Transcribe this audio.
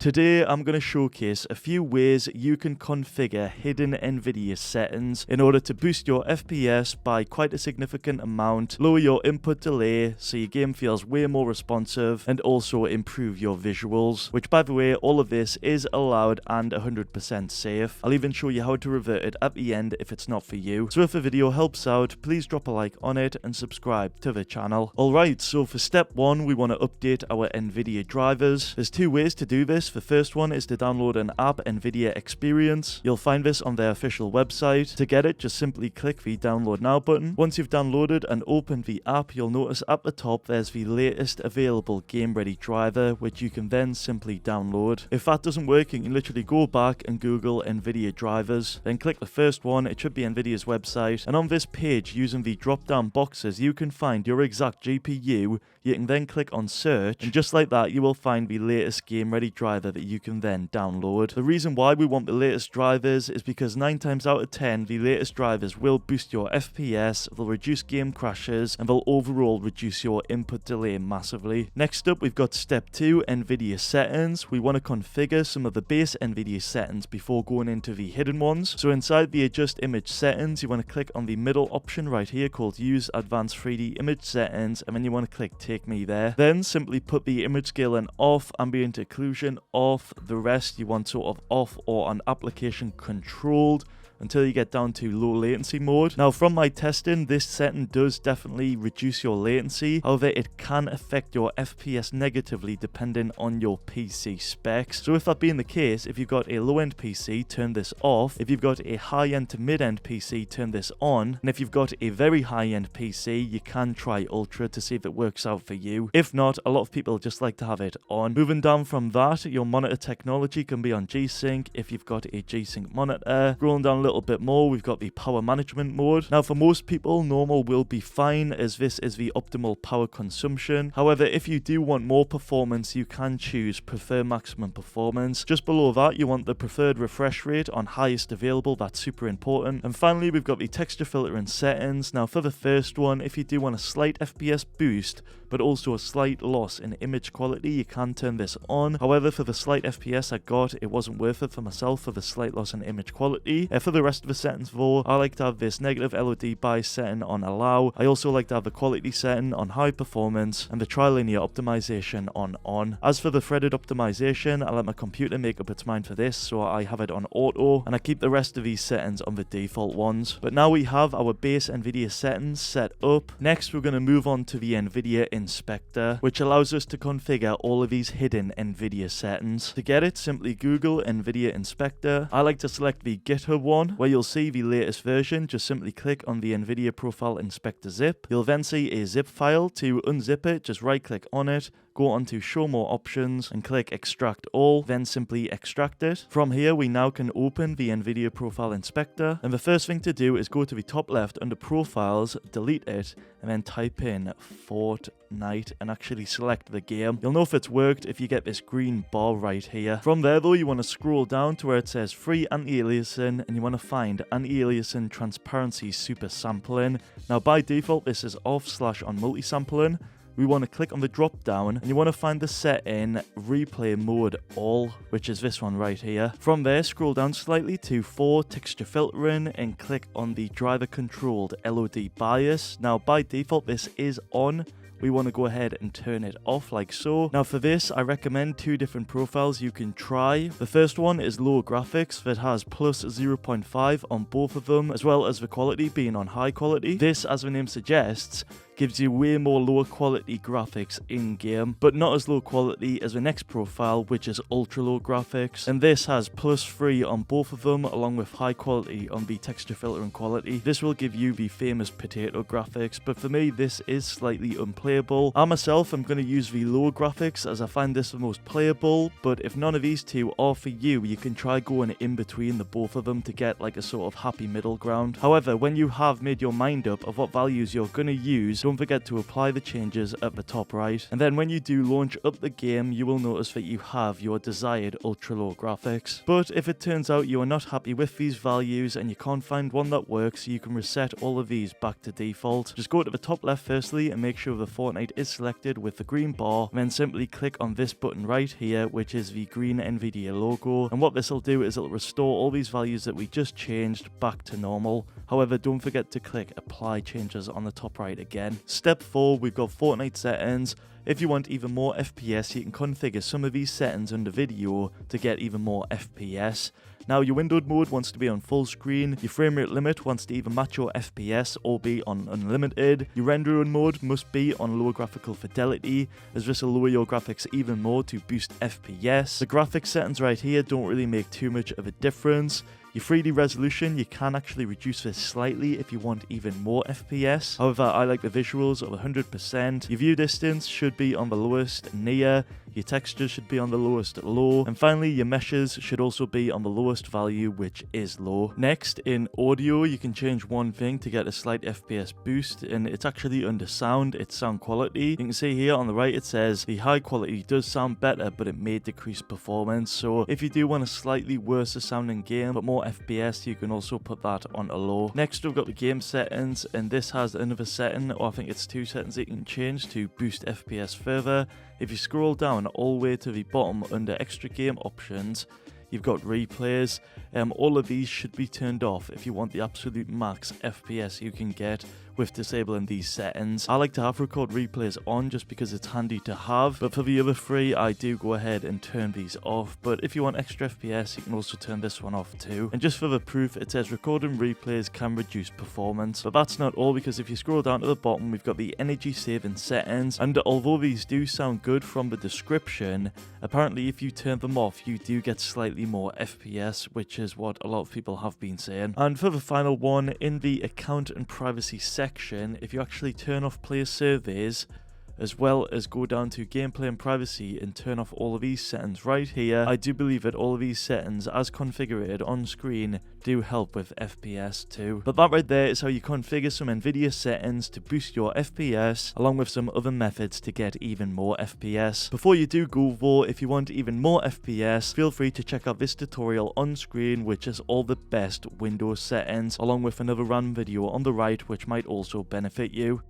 Today I'm going to showcase a few ways you can configure hidden Nvidia settings in order to boost your FPS by quite a significant amount, lower your input delay so your game feels way more responsive, and also improve your visuals, which by the way, all of this is allowed and 100% safe. I'll even show you how to revert it at the end if it's not for you. So if the video helps out, please drop a like on it and subscribe to the channel. Alright, so for step 1, we want to update our Nvidia drivers. There's two ways to do this. The first one is to download an app, Nvidia Experience. You'll find this on their official website. To get it, just simply click the download now button. Once you've downloaded and opened the app, you'll notice at the top there's the latest available game ready driver, which you can then simply download. If that doesn't work, you can literally go back and Google Nvidia drivers, then click the first one. It should be Nvidia's website, and on this page, using the drop down boxes, you can find your exact GPU. You can then click on search, and just like that, you will find the latest game ready driver that you can then download. The reason why we want the latest drivers is because 9 times out of 10, the latest drivers will boost your FPS, they'll reduce game crashes, and they'll overall reduce your input delay massively. Next up, we've got step 2, Nvidia Settings. We want to configure some of the base Nvidia settings before going into the hidden ones. So inside the adjust image settings, you want to click on the middle option right here called use advanced 3D image settings, and then you want to click take me there. Then simply put the image scaling off, ambient occlusion off, the rest you want sort of off or on application controlled, until you get down to low latency mode. Now from my testing, this setting does definitely reduce your latency. However, it can affect your FPS negatively depending on your PC specs. So if that being the case, if you've got a low-end PC, turn this off. If you've got a high-end to mid-end PC, turn this on. And if you've got a very high-end PC, you can try Ultra to see if it works out for you. If not, a lot of people just like to have it on. Moving down from that, your monitor technology can be on G-Sync if you've got a G-Sync monitor. Scrolling down little bit more, we've got the power management mode. Now for most people, normal will be fine as this is the optimal power consumption. However, if you do want more performance, you can choose prefer maximum performance. Just below that, you want the preferred refresh rate on highest available. That's super important. And finally, we've got the texture filtering settings. Now for the first one, if you do want a slight FPS boost but also a slight loss in image quality, you can turn this on. However, for the slight FPS I got, it wasn't worth it for myself for the slight loss in image quality. For the rest of the settings though, I like to have this negative LOD bias setting on allow. I also like to have the quality setting on high performance and the trilinear optimization on. As for the threaded optimization, I let my computer make up its mind for this, so I have it on auto, and I keep the rest of these settings on the default ones. But now we have our base Nvidia settings set up. Next, we're going to move on to the Nvidia Inspector, which allows us to configure all of these hidden Nvidia settings. To get it, simply Google Nvidia Inspector. I like to select the GitHub one, where you'll see the latest version. Just simply click on the Nvidia Profile Inspector zip. You'll then see a zip file. To unzip it, just right click on it, go on to show more options and click extract all, then simply extract it. From here, we now can open the Nvidia Profile Inspector, and the first thing to do is go to the top left under profiles, delete it, and then type in Fortnite and actually select the game. You'll know if it's worked if you get this green bar right here. From there though, you want to scroll down to where it says free anti-aliasing, and you want to find anti-aliasing transparency super sampling. Now by default, this is off/on multi-sampling. We want to click on the drop down, and you want to find the setting replay mode all, which is this one right here. From there, scroll down slightly to 4 texture filtering and click on the driver controlled LOD bias. Now by default, this is on. We want to go ahead and turn it off like so. Now for this, I recommend 2 different profiles you can try. The first one is low graphics that has plus 0.5 on both of them, as well as the quality being on high quality. This, as the name suggests, gives you way more lower quality graphics in game, but not as low quality as the next profile, which is ultra low graphics, and this has +3 on both of them along with high quality on the texture filtering quality. This will give you the famous potato graphics, but for me this is slightly unplayable. I myself am going to use the low graphics as I find this the most playable, but if none of these two are for you, you can try going in between the both of them to get like a sort of happy middle ground. However, when you have made your mind up of what values you're going to use, don't forget to apply the changes at the top right. And then when you do launch up the game, you will notice that you have your desired ultra low graphics. But if it turns out you are not happy with these values and you can't find one that works, you can reset all of these back to default. Just go to the top left firstly and make sure the Fortnite is selected with the green bar, and then simply click on this button right here, which is the green Nvidia logo. And what this will do is it'll restore all these values that we just changed back to normal. However, don't forget to click apply changes on the top right again. Step 4, we've got Fortnite settings. If you want even more FPS, you can configure some of these settings under video to get even more FPS. Now, your windowed mode wants to be on full screen, your frame rate limit wants to either match your FPS or be on unlimited, your rendering mode must be on lower graphical fidelity, as this will lower your graphics even more to boost FPS. The graphics settings right here don't really make too much of a difference. Your 3D resolution, you can actually reduce this slightly if you want even more FPS. However, I like the visuals of 100%. Your view distance should be on the lowest near. Your texture should be on the lowest low. And finally, your meshes should also be on the lowest value, which is low. Next, in audio, you can change one thing to get a slight FPS boost, and it's actually under sound, it's sound quality. You can see here on the right, it says the high quality does sound better, but it may decrease performance. So if you do want a slightly worse sounding game, but more FPS, you can also put that on a low. Next, we've got the game settings, and this has another setting, or I think it's 2 settings that you can change to boost FPS further. If you scroll down all the way to the bottom under extra game options, you've got replays. All of these should be turned off if you want the absolute max FPS you can get with disabling these settings. I like to have record replays on just because it's handy to have, but for the other 3, I do go ahead and turn these off. But if you want extra FPS, you can also turn this one off too. And just for the proof, it says recording replays can reduce performance. But that's not all, because if you scroll down to the bottom, we've got the energy saving settings, and although these do sound good from the description, apparently if you turn them off, you do get slightly more FPS, which is what a lot of people have been saying. And for the final one, in the account and privacy section, if you actually turn off player surveys, as well as go down to gameplay and privacy and turn off all of these settings right here, I do believe that all of these settings as configured on screen do help with FPS too. But that right there is how you configure some Nvidia settings to boost your FPS, along with some other methods to get even more FPS. Before you do go though, if you want even more FPS, feel free to check out this tutorial on screen, which is all the best Windows settings, along with another random video on the right which might also benefit you.